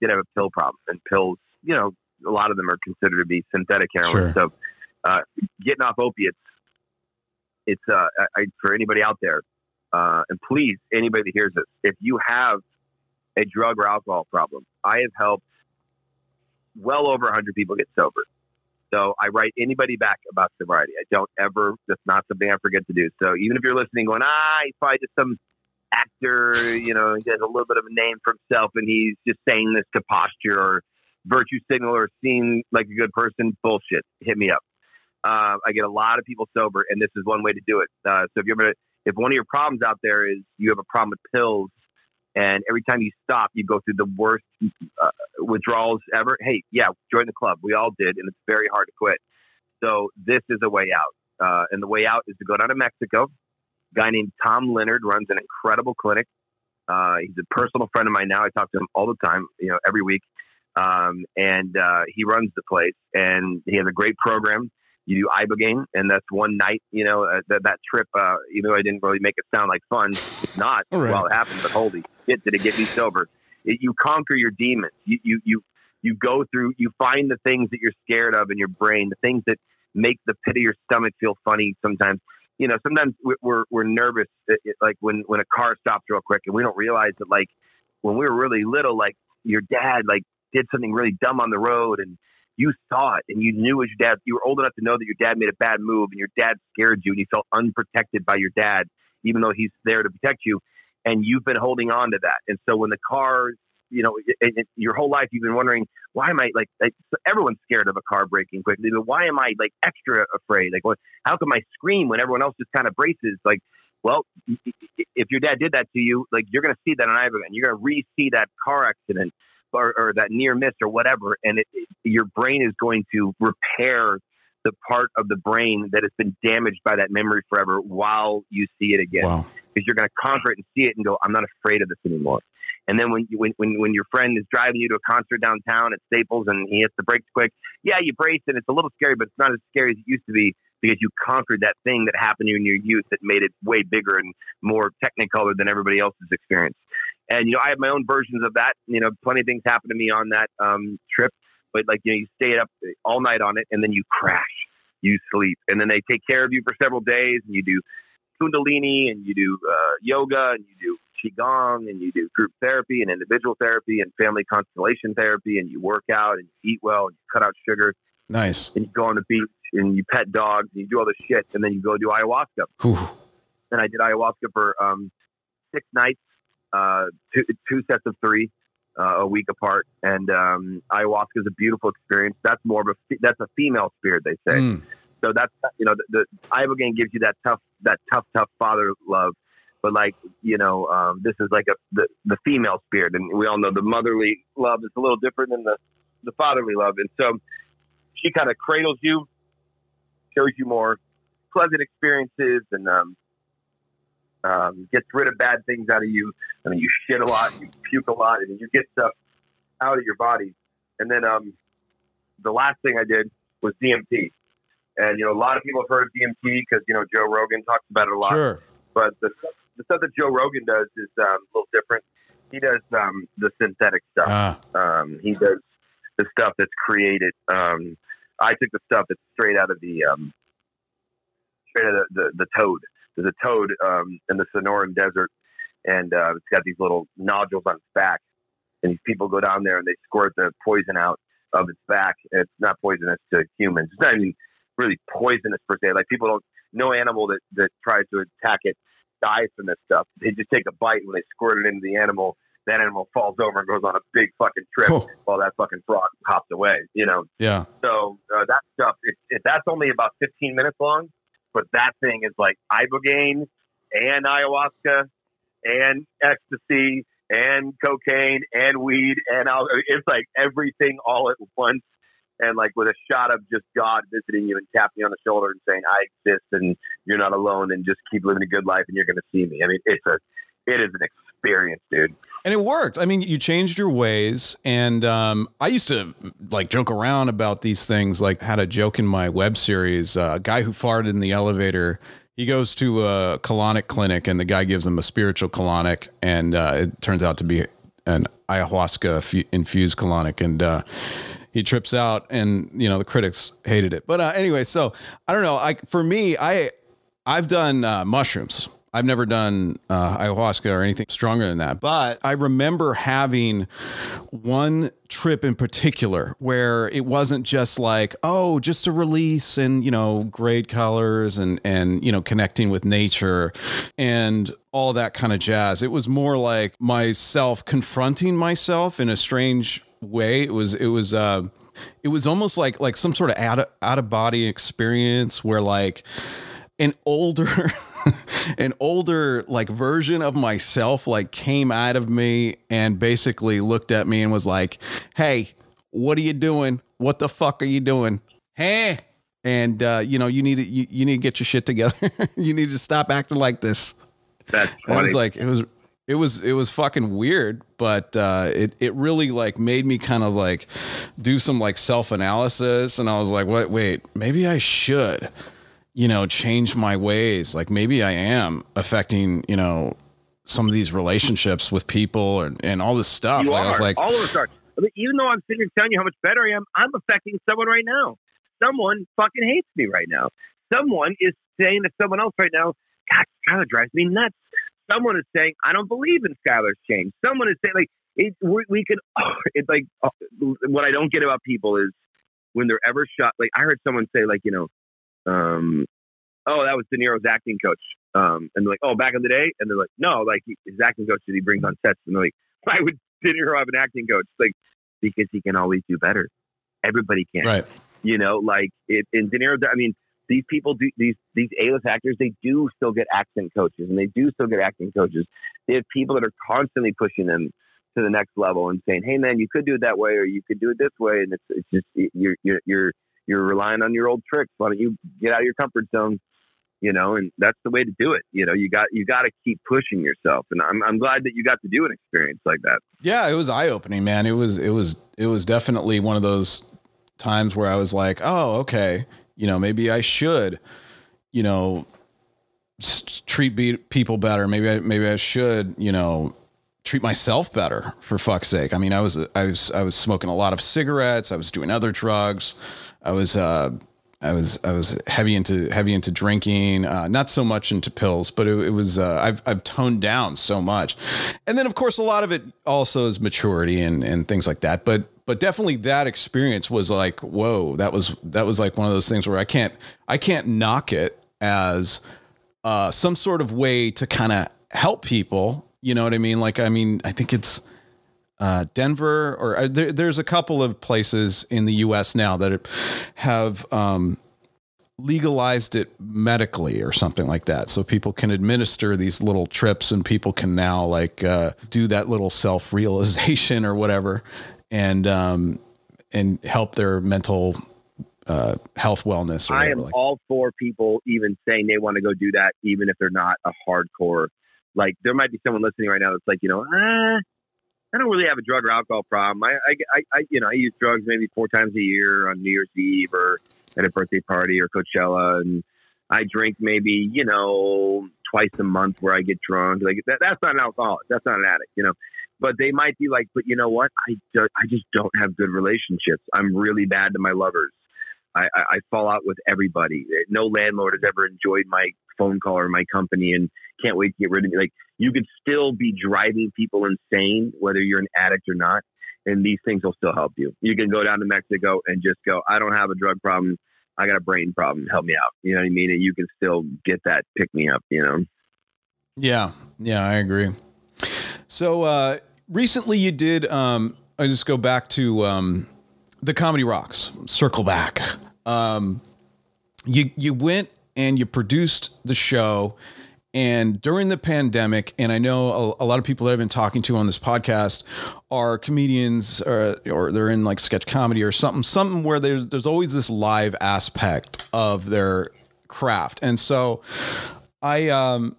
S2: did have a pill problem. And pills, a lot of them are considered to be synthetic heroin.
S1: Sure.
S2: So getting off opiates, it's for anybody out there, and please, anybody that hears this, if you have a drug or alcohol problem, I have helped well over 100 people get sober. So I write anybody back about sobriety. That's not something I forget to do. So even if you're listening going, he's probably just some actor, he has a little bit of a name for himself and he's just saying this to posture or virtue signal or seem like a good person, bullshit. Hit me up. I get a lot of people sober, and this is one way to do it. So if one of your problems out there is you have a problem with pills, and every time you stop, you go through the worst withdrawals ever. Hey, yeah, join the club. We all did, and it's very hard to quit. So this is a way out. And the way out is to go down to Mexico. A guy named Tom Leonard runs an incredible clinic. He's a personal friend of mine now. I talk to him all the time, every week. And he runs the place, and he has a great program. you do ibogaine, and that's one night. That trip, even though I didn't really make it sound like fun, it's not while it happened. But holy shit, did it get me sober? You conquer your demons. You go through. You find the things that you're scared of in your brain, the things that make the pit of your stomach feel funny. Sometimes, sometimes we're nervous, like when a car stops real quick, and we don't realize that, like, when we were really little, like your dad like did something really dumb on the road, and you saw it, and you knew as your dad, you were old enough to know that your dad made a bad move, and your dad scared you, and you felt unprotected by your dad, even though he's there to protect you. And you've been holding on to that. And so when the car, your whole life, you've been wondering, why am I like everyone's scared of a car braking quickly, but why am I like extra afraid? Like, how come I scream when everyone else just kind of braces? Like, well, if your dad did that to you, like, you're going to see that on ibogaine. You're going to re-see that car accident or that near miss or whatever. And your brain is going to repair the part of the brain that has been damaged by that memory forever while you see it again.
S1: Wow.
S2: Because you're going to conquer it and see it and go, I'm not afraid of this anymore. And then when your friend is driving you to a concert downtown at Staples and he hits the brakes quick, yeah, you brace and it's a little scary, but it's not as scary as it used to be because you conquered that thing that happened to you in your youth that made it way bigger and more technicolor than everybody else's experience. And, I have my own versions of that. Plenty of things happen to me on that trip, but like, you stay up all night on it and then you crash, you sleep, and then they take care of you for several days, and you do Kundalini, and you do yoga, and you do Qigong, and you do group therapy and individual therapy and family constellation therapy, and you work out and you eat well and you cut out sugar.
S1: Nice.
S2: And you go on the beach and you pet dogs and you do all this shit, and then you go do ayahuasca.
S1: Whew.
S2: And I did ayahuasca for 6 nights, two sets of 3, a week apart. And ayahuasca is a beautiful experience. That's that's a female spirit, they say. So that's, the ibogaine gives you that tough father love. But like, this is like the female spirit. And we all know the motherly love is a little different than the fatherly love. And so she kind of cradles you, shows you more pleasant experiences, and gets rid of bad things out of you. I mean, you shit a lot, you puke a lot, and you get stuff out of your body. And then the last thing I did was DMT. And, a lot of people have heard of DMT because, Joe Rogan talks about it a lot. Sure. But the stuff that Joe Rogan does is a little different. He does the synthetic stuff. He does the stuff that's created. I took the stuff that's straight out of the toad. There's a toad in the Sonoran Desert, and it's got these little nodules on its back. And these people go down there and they squirt the poison out of its back. And it's not poisonous to humans. It's not even really poisonous per se. Like, no animal that tries to attack it dies from this stuff. They just take a bite, and when they squirt it into the animal, that animal falls over and goes on a big fucking trip while that fucking frog hops away, Yeah. So that stuff, that's only about 15 minutes long, but that thing is like ibogaine and ayahuasca and ecstasy and cocaine and weed and it's like everything all at once. And like with a shot of just God visiting you and tapping you on the shoulder and saying, I exist and you're not alone, and just keep living a good life and you're going to see me. I mean, it is an experience, dude.
S1: And it worked. I mean, you changed your ways. And I used to like joke around about these things, like had a joke in my web series, a guy who farted in the elevator. He goes to a colonic clinic and the guy gives him a spiritual colonic. And it turns out to be an ayahuasca infused colonic. And he trips out, and the critics hated it. But anyway, so I don't know. For me, I've done mushrooms. I've never done ayahuasca or anything stronger than that. But I remember having one trip in particular where it wasn't just like, just a release and, great colors and connecting with nature and all that kind of jazz. It was more like myself confronting myself in a strange way. It was almost like some sort of out of body experience where like an older like version of myself like came out of me and basically looked at me and was like, hey, what are you doing? What the fuck are you doing? Hey. And you need to get your shit together. You need to stop acting like this.
S2: That's funny.
S1: It it was fucking weird, but it really like made me kind of like do some like self-analysis, and I was like, wait, maybe I should, change my ways. Like maybe I am affecting, some of these relationships with people and all this stuff.
S2: You
S1: like,
S2: are.
S1: I was like,
S2: all of us are. I mean, even though I'm sitting here telling you how much better I am, I'm affecting someone right now. Someone fucking hates me right now. Someone is saying to someone else right now, God, Skyler drives me nuts. Someone is saying, I don't believe in Skyler's change. Someone is saying, like, we could, it's like, what I don't get about people is when they're ever shot. Like, I heard someone say, like, oh, that was De Niro's acting coach. And they're like, oh, back in the day? And they're like, no, like, his acting coach that he brings on sets. And they're like, why would De Niro have an acting coach? Like, because he can always do better. Everybody can.
S1: Right.
S2: Like, in De Niro, I mean, these people do these A-list actors, they do still get accent coaches, and they do still get acting coaches. They have people that are constantly pushing them to the next level and saying, hey man, you could do it that way, or you could do it this way. And it's just, you're relying on your old tricks. Why don't you get out of your comfort zone? And that's the way to do it. You got to keep pushing yourself. And I'm glad that you got to do an experience like that.
S1: Yeah, it was eye-opening, man. It was definitely one of those times where I was like, oh, okay. Maybe I should, treat people better. Maybe I should, treat myself better, for fuck's sake. I mean, I was smoking a lot of cigarettes. I was doing other drugs. I was heavy into drinking, not so much into pills, but it was, I've toned down so much. And then of course, a lot of it also is maturity and things like that. But definitely that experience was like, whoa, that was like one of those things where I can't knock it as some sort of way to kind of help people. You know what I mean? Like, I think it's Denver, or there's a couple of places in the US now that have legalized it medically or something like that. So people can administer these little trips, and people can now like do that little self-realization or whatever. And help their mental health, wellness. Or
S2: I am all for people even saying they want to go do that, even if they're not a hardcore. Like, there might be someone listening right now that's like, I don't really have a drug or alcohol problem. I use drugs maybe 4 times a year on New Year's Eve or at a birthday party or Coachella, and I drink maybe twice a month where I get drunk. Like that's not an alcoholic. That's not an addict. But they might be like, but you know what? I just don't have good relationships. I'm really bad to my lovers. I fall out with everybody. No landlord has ever enjoyed my phone call or my company and can't wait to get rid of me. Like, you could still be driving people insane, whether you're an addict or not. And these things will still help you. You can go down to Mexico and just go, I don't have a drug problem. I got a brain problem. Help me out. You know what I mean? And you can still get that pick me up,
S1: Yeah. Yeah, I agree. So, recently you did, I just go back to, the Comedy Rocks, circle back. You went and you produced the show, and during the pandemic, and I know a lot of people that I've been talking to on this podcast are comedians, or they're in like sketch comedy or something where there's always this live aspect of their craft. And so I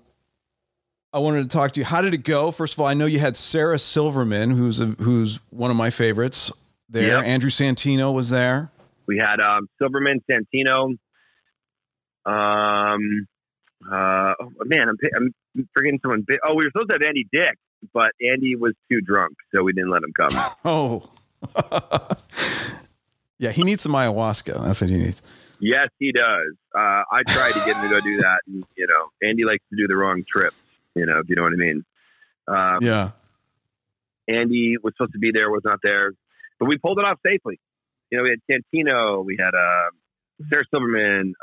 S1: wanted to talk to you. How did it go? First of all, I know you had Sarah Silverman, who's one of my favorites there. Yep. Andrew Santino was there.
S2: We had Silverman, Santino. Oh man, I'm forgetting someone. Oh, we were supposed to have Andy Dick, but Andy was too drunk, so we didn't let him come.
S1: Oh, yeah, he needs some ayahuasca. That's what he needs.
S2: Yes, he does. I tried to get him to go do that, and Andy likes to do the wrong trips. If you know what I mean.
S1: Yeah.
S2: Andy was supposed to be there, was not there, but we pulled it off safely. We had Santino, we had Sarah Silverman,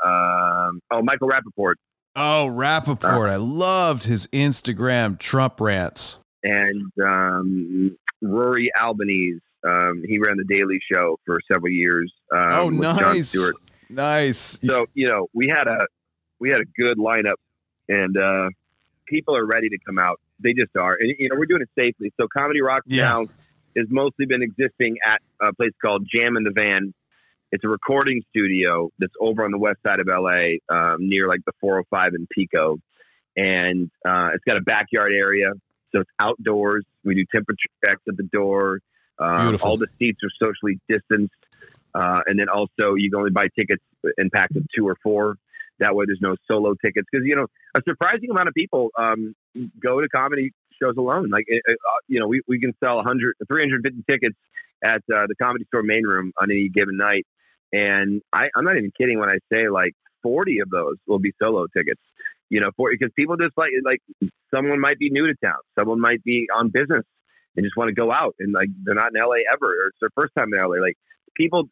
S2: Michael Rappaport.
S1: Oh, Rappaport. I loved his Instagram Trump rants.
S2: And Rory Albanese. He ran The Daily Show for several years.
S1: Oh,
S2: with
S1: nice.
S2: Jon Stewart.
S1: Nice.
S2: So, we had a good lineup, and people are ready to come out. They just are. And, we're doing it safely. So Comedy Rocks now has mostly been existing at a place called Jam in the Van. It's a recording studio that's over on the west side of LA, near like the 405 in Pico. And it's got a backyard area. So it's outdoors. We do temperature checks at the door.
S1: Beautiful.
S2: All the seats are socially distanced. And then also you can only buy tickets in packs of 2 or 4. That way there's no solo tickets. Because, a surprising amount of people go to comedy shows alone. Like, we can sell 350 tickets at the Comedy Store main room on any given night. And I'm not even kidding when I say like 40 of those will be solo tickets, because people just like someone might be new to town. Someone might be on business and just want to go out, and like, they're not in LA ever, or it's their first time in LA. Like, people,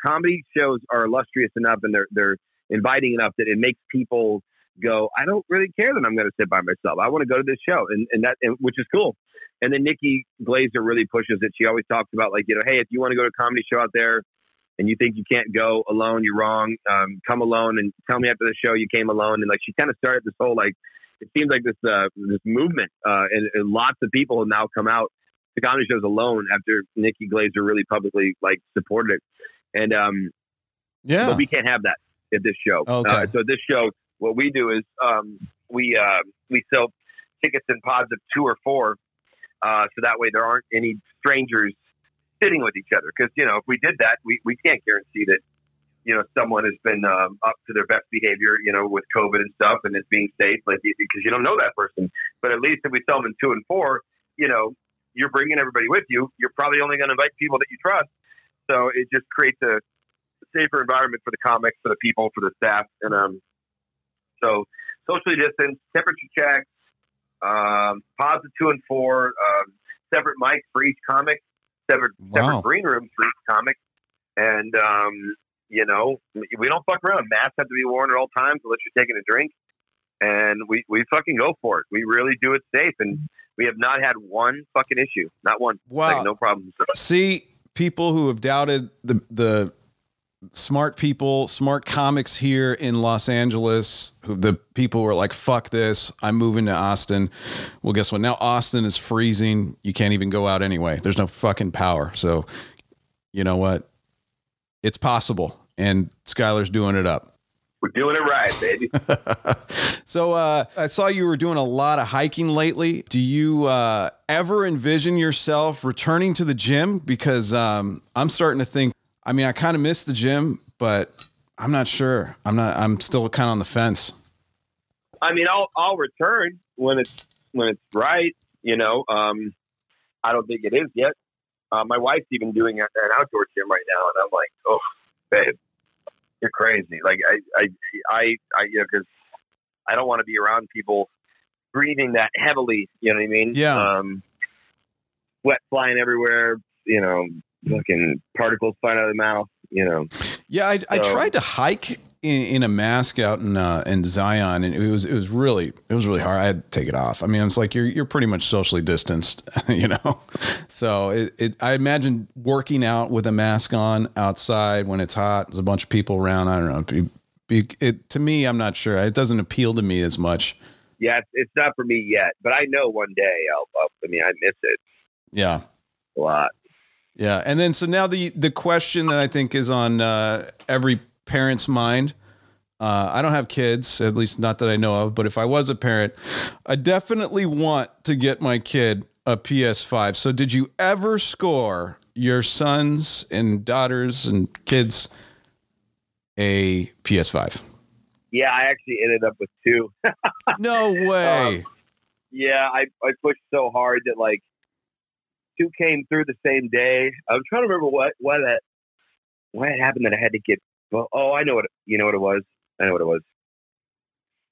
S2: comedy shows are illustrious enough, and they're inviting enough that it makes people go, I don't really care that I'm going to sit by myself. I want to go to this show, and which is cool. And then Nikki Glazer really pushes it. She always talks about, like, hey, if you want to go to a comedy show out there and you think you can't go alone, you're wrong. Come alone and tell me after the show you came alone. And like, she kind of started this whole, like, it seems like this movement, and lots of people have now come out to comedy shows alone after Nikki Glazer really publicly like supported it. And but we can't have that at this show.
S1: Okay.
S2: So this show, what we do is we sell tickets in pods of 2 or 4, so that way there aren't any strangers sitting with each other. Because if we did that, we can't guarantee that someone has been up to their best behavior, with COVID and stuff, and it's being safe, like, because you don't know that person. But at least if we sell them in 2 and 4, you're bringing everybody with you. You're probably only going to invite people that you trust. So it just creates a safer environment for the comics, for the people, for the staff. And so socially distanced, temperature checks, pods of 2 and 4, separate mics for each comic, separate green rooms for each comic. And, we don't fuck around. Masks have to be worn at all times unless you're taking a drink. And we fucking go for it. We really do it safe. And we have not had one fucking issue. Not one.
S1: Wow.
S2: Like, no problem.
S1: See, people who have doubted the smart people, smart comics here in Los Angeles, the people who are like, fuck this, I'm moving to Austin. Well, guess what? Now Austin is freezing. You can't even go out anyway. There's no fucking power. So you know what? It's possible. And Skyler's doing it up.
S2: We're doing it right, baby.
S1: So I saw you were doing a lot of hiking lately. Do you ever envision yourself returning to the gym? Because I'm starting to think, I kind of miss the gym, but I'm not sure. I'm still kind of on the fence.
S2: I'll return when it's right. I don't think it is yet. My wife's even doing an outdoor gym right now. And I'm like, oh, babe, you're crazy. Like because I don't want to be around people breathing that heavily. You know what I mean?
S1: Yeah.
S2: Sweat flying everywhere. Fucking particles flying out of the mouth.
S1: Yeah, I tried to hike in a mask out in Zion, and it was really hard. I had to take it off. It's like you're pretty much socially distanced, So I imagine working out with a mask on outside when it's hot. There's a bunch of people around. I don't know. To me, I'm not sure. It doesn't appeal to me as much.
S2: Yeah, it's not for me yet, but I know one day I miss it.
S1: Yeah,
S2: a lot.
S1: Yeah, and then so now the question that I think is on every parent's mind. I don't have kids, at least not that I know of, but if I was a parent, I definitely want to get my kid a PS5. So did you ever score your sons and daughters and kids a PS5?
S2: Yeah, I actually ended up with 2.
S1: No way.
S2: Yeah, I pushed so hard that like 2 came through the same day. I'm trying to remember what happened that I had to get. Oh, I know what it was. I know what it was.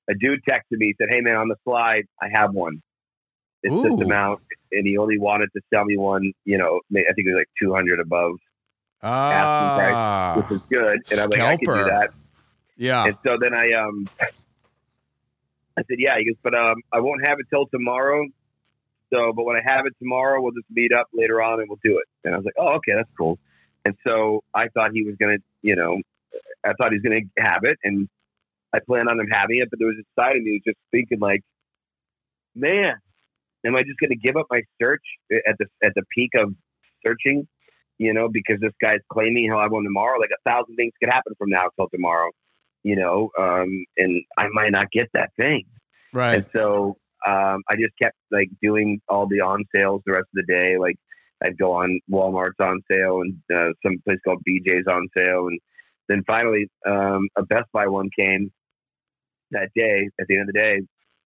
S2: A dude texted me, said, "Hey man, on the slide, I have one. It's this amount," and he only wanted to sell me one. I think it was like 200 above asking price, which is good. And I'm like, I can do that.
S1: Yeah.
S2: And so then I said, yeah. He goes, but I won't have it till tomorrow. So, but when I have it tomorrow, we'll just meet up later on and we'll do it. And I was like, oh, okay, that's cool. And so I thought he was going to, I thought he was going to have it, and I planned on him having it. But there was a side of me who was just thinking, like, man, am I just going to give up my search at the peak of searching? Because this guy's claiming he'll have one tomorrow. Like 1,000 things could happen from now till tomorrow. And I might not get that thing.
S1: Right.
S2: And so I just kept like doing all the on sales the rest of the day. Like I'd go on Walmart's on sale and some place called BJ's on sale. And then finally, a Best Buy one came that day at the end of the day.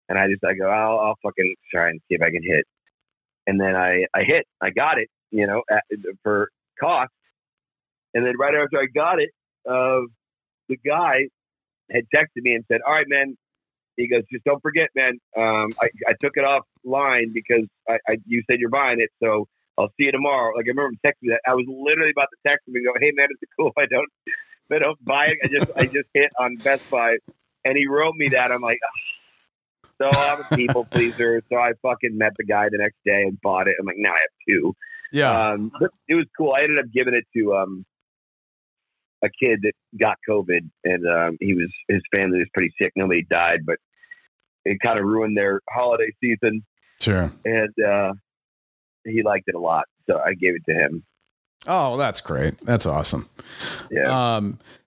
S2: And I go, I'll fucking try and see if I can hit. And then I got it, you know, for cost. And then right after I got it, the guy had texted me and said, all right, man. He goes, just don't forget, man. I took it offline because you said you're buying it. So I'll see you tomorrow. Like I remember him texting me that. I was literally about to text him and go, hey man, is it cool? I don't buy it. I just hit on Best Buy. And he wrote me that. I'm like, oh. So I'm a people pleaser. So I fucking met the guy the next day and bought it. I'm like, now I have two.
S1: Yeah.
S2: But it was cool. I ended up giving it to a kid that got COVID, and his family was pretty sick. Nobody died, but it kind of ruined their holiday season.
S1: Sure.
S2: And he liked it a lot, so I gave it to him.
S1: Oh, that's great. That's awesome.
S2: Yeah.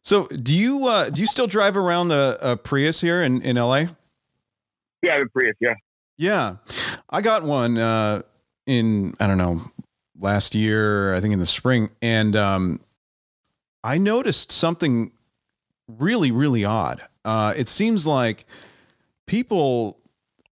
S1: So do you still drive around a Prius here in LA?
S2: Yeah, I have a Prius. Yeah.
S1: Yeah. I got one in, I don't know, last year, I think in the spring. And I noticed something really, really odd. It seems like people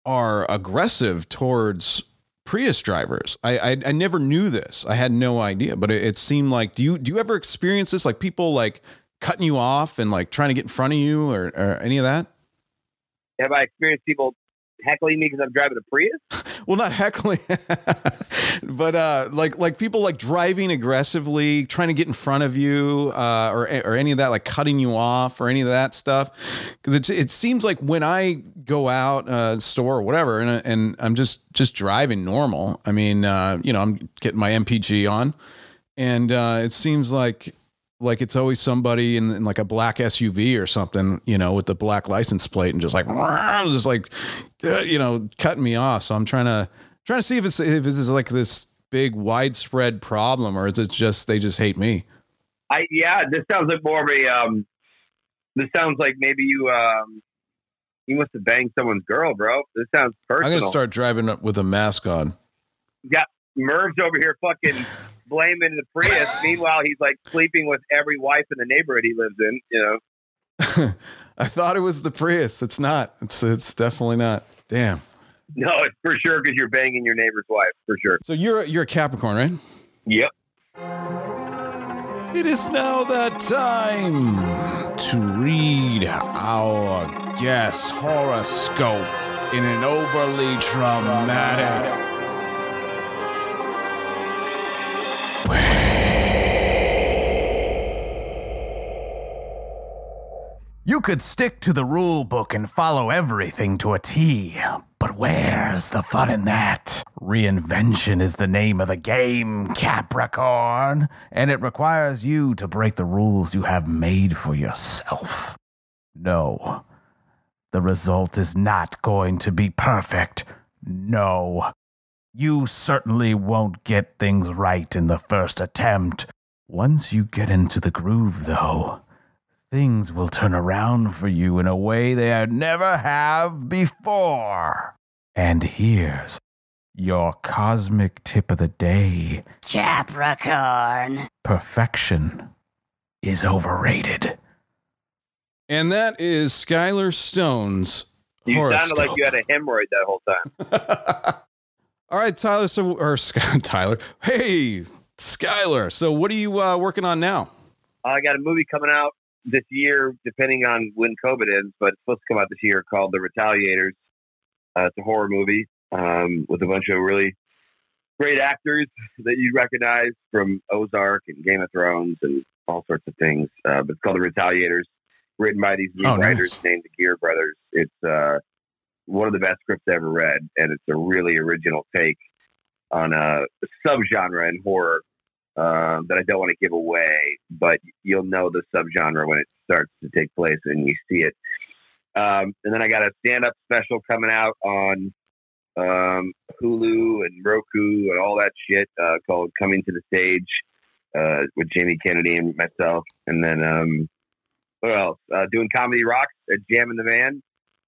S1: are aggressive towards Prius drivers. I never knew this. I had no idea, but it seemed like, do you ever experience this? Like people like cutting you off and like trying to get in front of you or any of that?
S2: Have I experienced people heckling me because I'm driving a Prius?
S1: Well, not heckling, but like people like driving aggressively, trying to get in front of you, or any of that, like cutting you off or any of that stuff. Because it seems like when I go out store or whatever, and I'm just driving normal. I mean, I'm getting my MPG on, and it seems like it's always somebody in like a black SUV or something, with the black license plate and just like cutting me off. So I'm trying to see if this is like this big widespread problem, or is it just they just hate me?
S2: This sounds like more of a this sounds like maybe you must have banged someone's girl, bro. This sounds personal.
S1: I'm gonna start driving up with a mask on.
S2: You got Merv's over here fucking blaming the Prius. Meanwhile, he's like sleeping with every wife in the neighborhood he lives in,
S1: I thought it was the Prius. It's not. It's definitely not. Damn.
S2: No, it's for sure because you're banging your neighbor's wife, for sure.
S1: So you're a Capricorn, right?
S2: Yep.
S1: It is now that time to read our guest horoscope in an overly traumatic way.
S3: You could stick to the rule book and follow everything to a T, but where's the fun in that? Reinvention is the name of the game, Capricorn, and it requires you to break the rules you have made for yourself. No, the result is not going to be perfect. No, you certainly won't get things right in the first attempt. Once you get into the groove, though, things will turn around for you in a way they never have before. And here's your cosmic tip of the day.
S4: Capricorn.
S3: Perfection is overrated.
S1: And that is Skyler Stone's
S2: You
S1: horoscope.
S2: sounded like you had a hemorrhoid that whole time.
S1: All right, Tyler. Tyler. Hey, Skyler. So what are you working on now?
S2: I got a movie coming out this year, depending on when COVID ends, but it's supposed to come out this year, called The Retaliators. It's a horror movie with a bunch of really great actors that you recognize from Ozark and Game of Thrones and all sorts of things. But it's called The Retaliators, written by these new writers named the Gear Brothers. It's one of the best scripts I ever read, and it's a really original take on a subgenre in horror that I don't want to give away, but you'll know the subgenre when it starts to take place and you see it. And then I got a stand-up special coming out on Hulu and Roku and all that shit called Coming to the Stage with Jamie Kennedy and myself. And then what else? Doing Comedy Rocks at Jam in the Van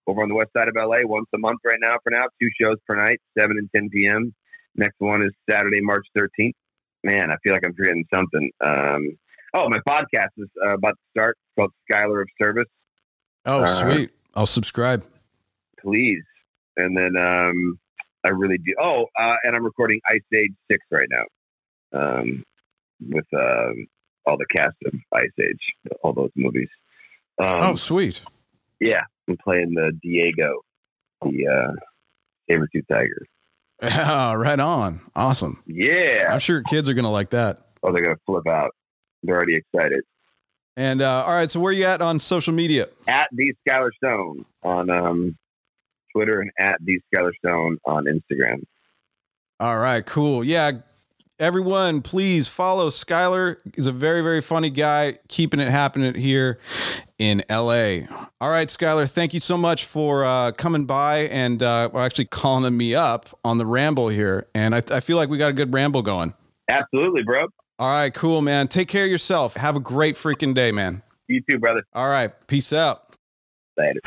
S2: over on the west side of LA once a month right now for now. 2 shows per night, 7 and 10 p.m. Next one is Saturday, March 13th. Man, I feel like I'm forgetting something. My podcast is about to start. It's called Skyler of Service.
S1: Oh, sweet. I'll subscribe.
S2: Please. And then I really do. And I'm recording Ice Age 6 right now with all the cast of Ice Age, all those movies.
S1: Sweet.
S2: Yeah, I'm playing the Diego, the saber-tooth tiger.
S1: Yeah, right on. Awesome.
S2: Yeah.
S1: I'm sure kids are going to like that.
S2: Oh, they're going to flip out. They're already excited.
S1: And all right, so where are you at on social media?
S2: At the Skyler Stone on Twitter and at the Skyler Stone on Instagram. All
S1: right, cool. Yeah, everyone, please follow Skyler. He's a very, very funny guy, keeping it happening here in LA. All right, Skyler, thank you so much for coming by and actually calling me up on the ramble here. And I feel like we got a good ramble going.
S2: Absolutely, bro.
S1: All right, cool, man. Take care of yourself. Have a great freaking day, man.
S2: You too, brother.
S1: All right. Peace out.
S2: Later.